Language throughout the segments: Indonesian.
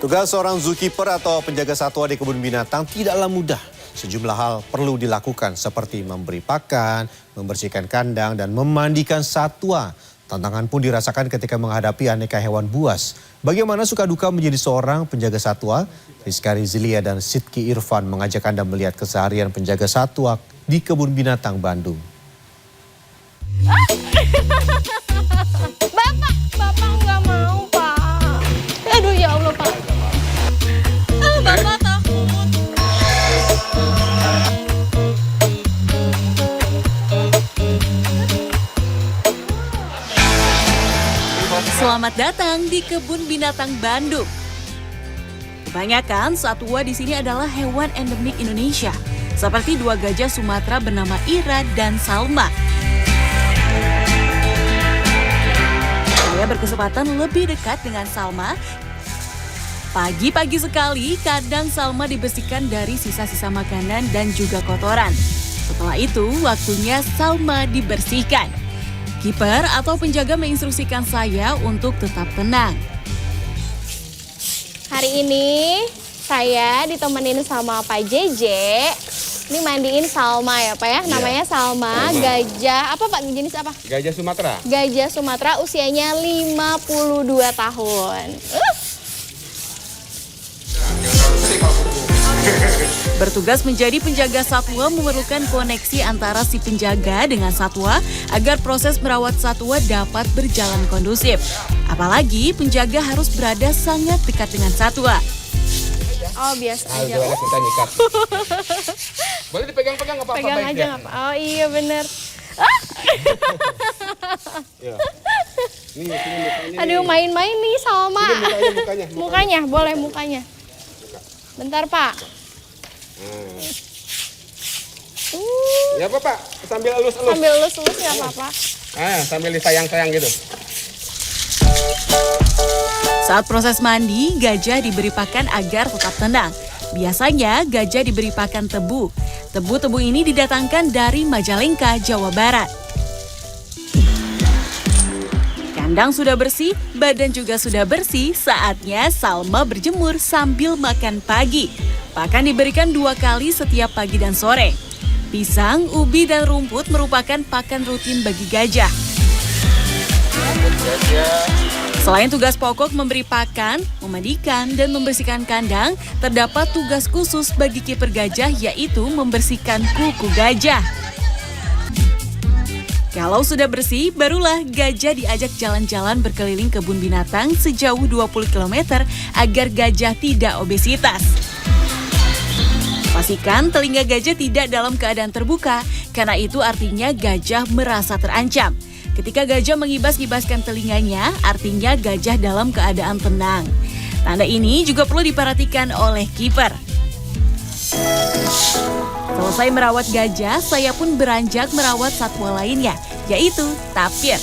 Tugas seorang zookeeper atau penjaga satwa di kebun binatang tidaklah mudah. Sejumlah hal perlu dilakukan seperti memberi pakan, membersihkan kandang, dan memandikan satwa. Tantangan pun dirasakan ketika menghadapi aneka hewan buas. Bagaimana suka duka menjadi seorang penjaga satwa? Rizka Rizilia dan Sidki Irfan mengajak Anda melihat keseharian penjaga satwa di kebun binatang Bandung. Bapak nggak mau, Pak. Aduh ya Allah, Pak. Bapak takut. Selamat datang di Kebun Binatang Bandung. Kebanyakan satwa di sini adalah hewan endemik Indonesia, seperti dua gajah Sumatera bernama Ira dan Salma. Saya berkesempatan lebih dekat dengan Salma. Pagi-pagi sekali, kandang Salma dibersihkan dari sisa-sisa makanan dan juga kotoran. Setelah itu, waktunya Salma dibersihkan. Kiper atau penjaga menginstruksikan saya untuk tetap tenang. Hari ini saya ditemenin sama Pak Jeje. Ini mandiin Salma ya, Pak ya? Namanya Salma, gajah. Apa Pak, jenis apa? Gajah Sumatera. Gajah Sumatera usianya 52 tahun. Bertugas menjadi penjaga satwa memerlukan koneksi antara si penjaga dengan satwa agar proses merawat satwa dapat berjalan kondusif. Apalagi penjaga harus berada sangat dekat dengan satwa. Oh, biasa aja. Kita nyikat. Boleh dipegang-pegang nggak apa-apa Pegang baik aja ya? nggak apa? Oh iya bener. Ya. Nih, sini mukanya. Aduh, main-main nih Salma. Sini mukanya. Mukanya, boleh mukanya. Bentar Pak. Ya apa Pak? Sambil elus-elus. Sambil elus-elus nggak apa-apa. Sambil disayang-sayang gitu. Saat proses mandi, gajah diberi pakan agar tetap tenang. Biasanya gajah diberi pakan tebu. Tebu-tebu ini didatangkan dari Majalengka, Jawa Barat. Kandang sudah bersih, badan juga sudah bersih, saatnya Salma berjemur sambil makan pagi. Pakan diberikan 2 kali setiap pagi dan sore. Pisang, ubi, dan rumput merupakan pakan rutin bagi gajah. Selain tugas pokok memberi pakan, memandikan, dan membersihkan kandang, terdapat tugas khusus bagi kiper gajah yaitu membersihkan kuku gajah. Kalau sudah bersih, barulah gajah diajak jalan-jalan berkeliling kebun binatang sejauh 20 km agar gajah tidak obesitas. Pastikan telinga gajah tidak dalam keadaan terbuka, karena itu artinya gajah merasa terancam. Ketika gajah mengibas-ibaskan telinganya, artinya gajah dalam keadaan tenang. Tanda ini juga perlu diperhatikan oleh kiper. Selesai merawat gajah, saya pun beranjak merawat satwa lainnya, yaitu tapir.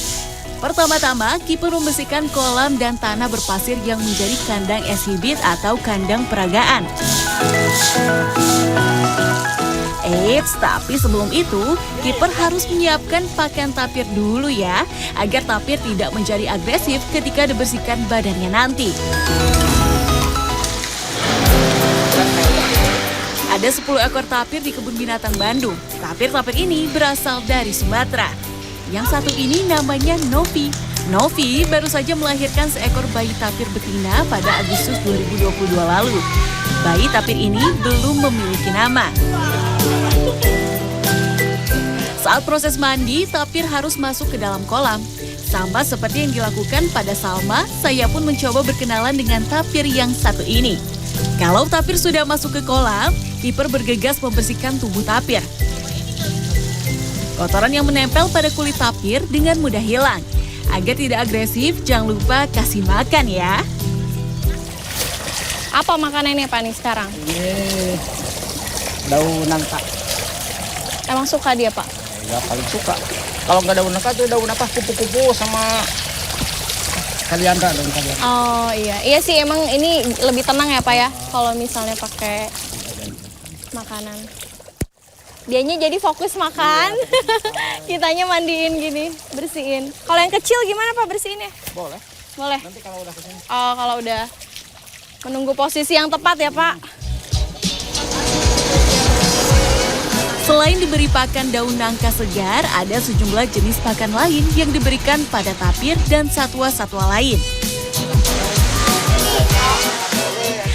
Pertama-tama, kiper membersihkan kolam dan tanah berpasir yang menjadi kandang exhibit atau kandang peragaan. Eits, tapi sebelum itu, kiper harus menyiapkan pakan tapir dulu ya, agar tapir tidak menjadi agresif ketika dibersihkan badannya nanti. Ada 10 ekor tapir di kebun binatang Bandung. Tapir-tapir ini berasal dari Sumatera. Yang satu ini namanya Novi. Novi baru saja melahirkan seekor bayi tapir betina pada Agustus 2022 lalu. Bayi tapir ini belum memiliki nama. Saat proses mandi, tapir harus masuk ke dalam kolam. Sama seperti yang dilakukan pada Salma, saya pun mencoba berkenalan dengan tapir yang satu ini. Kalau tapir sudah masuk ke kolam, kiper bergegas membersihkan tubuh tapir. Kotoran yang menempel pada kulit tapir dengan mudah hilang. Agar tidak agresif, jangan lupa kasih makan ya. Apa makanannya Pak nih sekarang? Ini daun nangka. Emang suka dia Pak? Ya paling suka. Kalau nggak daun nangka tuh daun apa? Kupu-kupu sama kaliandra, daun kaliandra. Oh iya sih emang ini lebih tenang ya Pak ya kalau misalnya pakai makanan. Dianya jadi fokus makan, kitanya mandiin gini, bersihin. Kalau yang kecil gimana Pak bersihinnya? Boleh. Boleh. Nanti kalau udah kesini. Oh kalau udah. Menunggu posisi yang tepat ya, Pak. Selain diberi pakan daun nangka segar, ada sejumlah jenis pakan lain yang diberikan pada tapir dan satwa-satwa lain.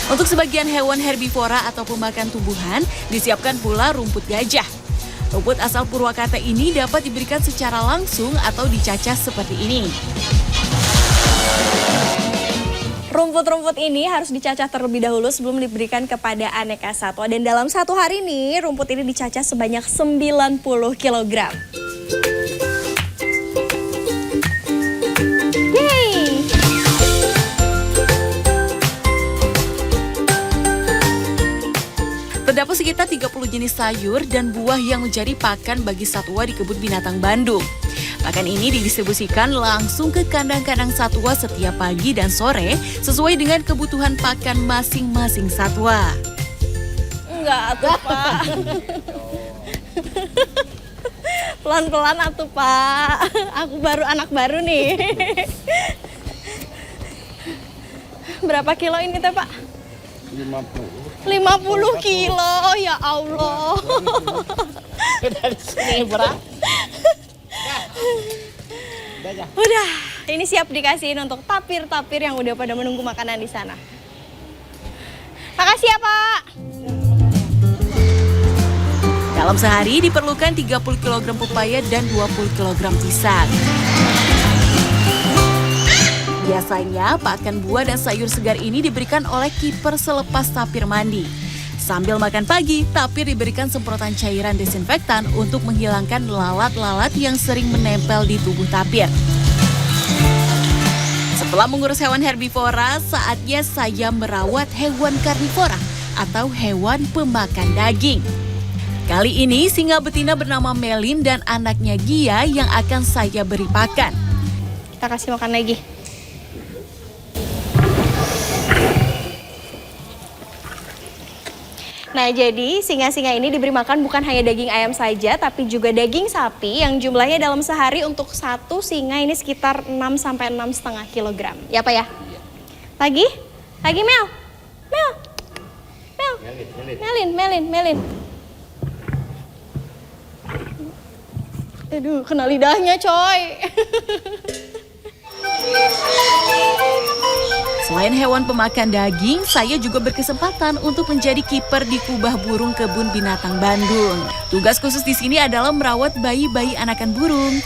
Untuk sebagian hewan herbivora atau pemakan tumbuhan, disiapkan pula rumput gajah. Rumput asal Purwakarta ini dapat diberikan secara langsung atau dicacah seperti ini. Rumput-rumput ini harus dicacah terlebih dahulu sebelum diberikan kepada aneka satwa. Dan dalam satu hari ini, rumput ini dicacah sebanyak 90 kg. Yeay! Terdapat sekitar 30 jenis sayur dan buah yang menjadi pakan bagi satwa di Kebun Binatang Bandung. Pakan ini didistribusikan langsung ke kandang-kandang satwa setiap pagi dan sore sesuai dengan kebutuhan pakan masing-masing satwa. Enggak atuh, Pak. Pelan-pelan atuh, Pak. Aku anak baru nih. Berapa kilo ini teh, Pak? 50 kilo, ya Allah. Dari sini berat. Udah, ini siap dikasihin untuk tapir-tapir yang udah pada menunggu makanan di sana. Makasih ya, Pak. Dalam sehari diperlukan 30 kg pepaya dan 20 kg pisang. Biasanya pakan buah dan sayur segar ini diberikan oleh kiper selepas tapir mandi. Sambil makan pagi, tapir diberikan semprotan cairan desinfektan untuk menghilangkan lalat-lalat yang sering menempel di tubuh tapir. Setelah mengurus hewan herbivora, saatnya saya merawat hewan karnivora atau hewan pemakan daging. Kali ini singa betina bernama Melin dan anaknya Gia yang akan saya beri pakan. Kita kasih makan lagi. Nah, jadi singa-singa ini diberi makan bukan hanya daging ayam saja, tapi juga daging sapi yang jumlahnya dalam sehari untuk satu singa ini sekitar 6 sampai 6,5 kg. Ya, Pak ya? Lagi? Lagi, Mel? Mel? Melin. Aduh, kena lidahnya, coy. Selain hewan pemakan daging, saya juga berkesempatan untuk menjadi kiper di Kubah Burung Kebun Binatang Bandung. Tugas khusus di sini adalah merawat bayi-bayi anakan burung.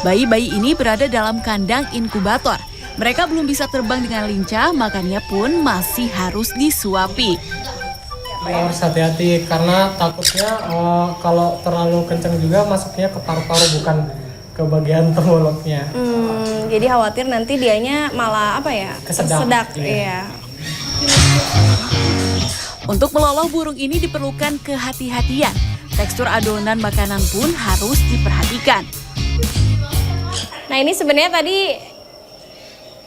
Bayi-bayi ini berada dalam kandang inkubator. Mereka belum bisa terbang dengan lincah, makanya pun masih harus disuapi. Harus hati-hati karena takutnya kalau terlalu kencang juga masuknya ke paru-paru bukan ke bagian mulutnya. Jadi khawatir nanti dianya malah apa ya? Kesedak. Iya. Untuk meloloh burung ini diperlukan kehati-hatian. Tekstur adonan makanan pun harus diperhatikan. Nah, ini sebenarnya tadi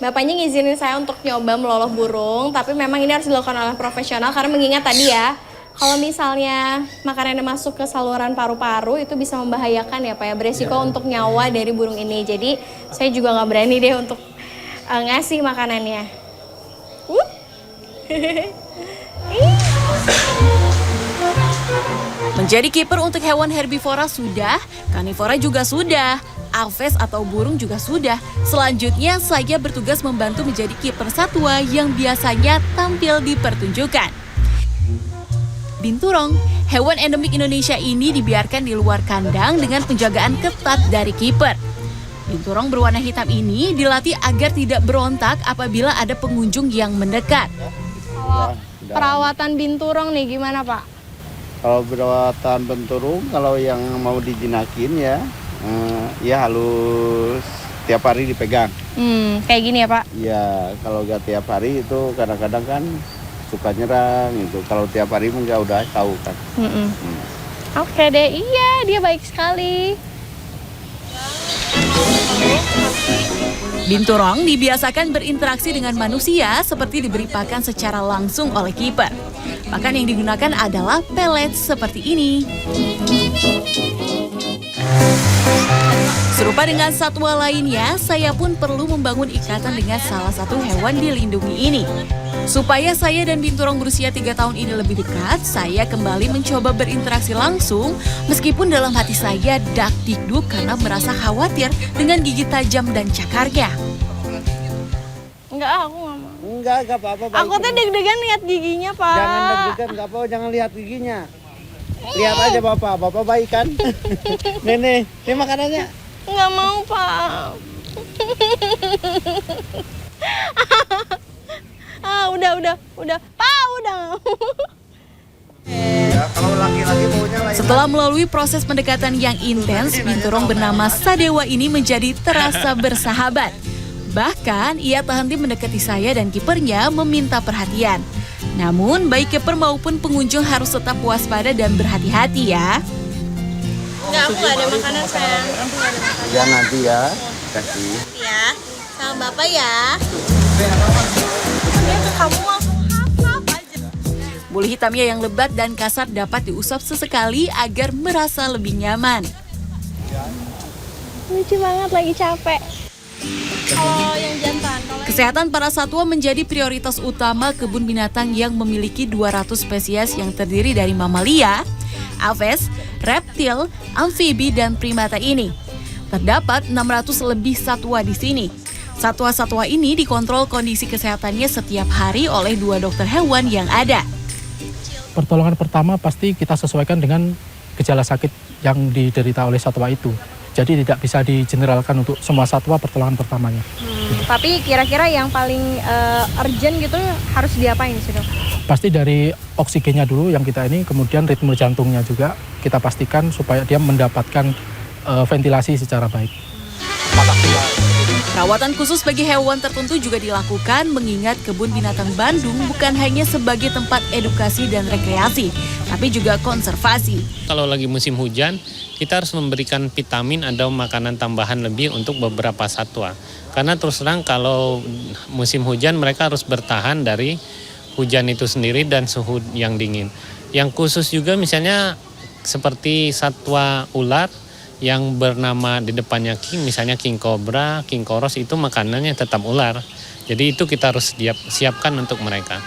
Bapaknya ngizinin saya untuk nyoba meloloh burung, tapi memang ini harus dilakukan oleh profesional karena mengingat tadi ya, kalau misalnya makanan yang masuk ke saluran paru-paru itu bisa membahayakan ya Pak ya, beresiko untuk nyawa dari burung ini. Jadi saya juga nggak berani deh untuk ngasih makanannya. Menjadi kiper untuk hewan herbivora sudah, karnivora juga sudah, aves atau burung juga sudah. Selanjutnya saya bertugas membantu menjadi kiper satwa yang biasanya tampil di pertunjukan. Binturong, hewan endemik Indonesia ini dibiarkan di luar kandang dengan penjagaan ketat dari kiper. Binturong berwarna hitam ini dilatih agar tidak berontak apabila ada pengunjung yang mendekat. Kalau perawatan binturong nih gimana Pak? Kalau perawatan binturong, kalau yang mau dijinakin ya, ya halus tiap hari dipegang. Kayak gini ya Pak? Ya kalau nggak tiap hari itu kadang-kadang kan suka nyerang itu. Kalau tiap hari enggak udah tahu kan. Oke deh, iya dia baik sekali. Binturong dibiasakan berinteraksi dengan manusia seperti diberi pakan secara langsung oleh kiper. Pakan yang digunakan adalah pelet seperti ini. Serupa dengan satwa lainnya, saya pun perlu membangun ikatan dengan salah satu hewan dilindungi ini. Supaya saya dan binturong berusia 3 tahun ini lebih dekat, saya kembali mencoba berinteraksi langsung, meskipun dalam hati saya dak-dikduk karena merasa khawatir dengan gigi tajam dan cakarnya. Enggak, aku nggak mau. Enggak apa-apa. Aku tuh deg-degan lihat giginya, Pak. Jangan deg-degan, nggak apa-apa, jangan lihat giginya. Lihat aja Bapak baik kan? Nenek, ini makanannya. Nggak mau, Pak. udah. Pak, udah. Ya, kalau laki-laki maunya lain. Setelah melalui proses pendekatan yang intens, binturong bernama Sadewa ini menjadi terasa bersahabat. Bahkan ia tak henti mendekati saya dan kipernya meminta perhatian. Namun baik kiper maupun pengunjung harus tetap waspada dan berhati-hati ya. Nggak, aku nggak ada makanan, sayang. Aku nggak ada makanan. Ya nanti ya, kasih. Ya, sama Bapak ya. Kamu langsung hap aja. Bulu hitamnya yang lebat dan kasar dapat diusap sesekali agar merasa lebih nyaman. Lucu banget, lagi capek. Kalau yang jantan, Kesehatan para satwa menjadi prioritas utama kebun binatang yang memiliki 200 spesies yang terdiri dari mamalia, aves, reptil, amfibi, dan primata ini. Terdapat 600 lebih satwa di sini. Satwa-satwa ini dikontrol kondisi kesehatannya setiap hari oleh 2 dokter hewan yang ada. Pertolongan pertama pasti kita sesuaikan dengan gejala sakit yang diderita oleh satwa itu. Jadi tidak bisa digeneralkan untuk semua satwa pertolongan pertamanya. Tapi kira-kira yang paling urgent gitu harus diapain sih, Dok? Pasti dari oksigennya dulu yang kita ini, kemudian ritme jantungnya juga kita pastikan supaya dia mendapatkan ventilasi secara baik. Perawatan khusus bagi hewan tertentu juga dilakukan mengingat Kebun Binatang Bandung bukan hanya sebagai tempat edukasi dan rekreasi, tapi juga konservasi. Kalau lagi musim hujan, kita harus memberikan vitamin atau makanan tambahan lebih untuk beberapa satwa. Karena terus terang kalau musim hujan mereka harus bertahan dari hujan itu sendiri dan suhu yang dingin. Yang khusus juga misalnya seperti satwa ular yang bernama di depannya king, misalnya king cobra, king koros, itu makanannya tetap ular. Jadi itu kita harus siapkan untuk mereka.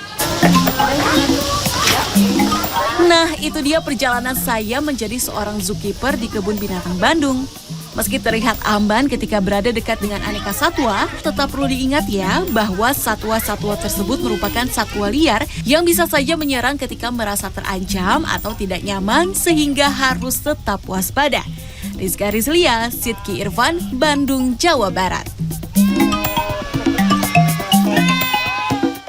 Nah, itu dia perjalanan saya menjadi seorang zookeeper di Kebun Binatang Bandung. Meski terlihat aman ketika berada dekat dengan aneka satwa, tetap perlu diingat ya bahwa satwa-satwa tersebut merupakan satwa liar yang bisa saja menyerang ketika merasa terancam atau tidak nyaman sehingga harus tetap waspada. Rizka Rizlia, Sidki Irfan, Bandung, Jawa Barat.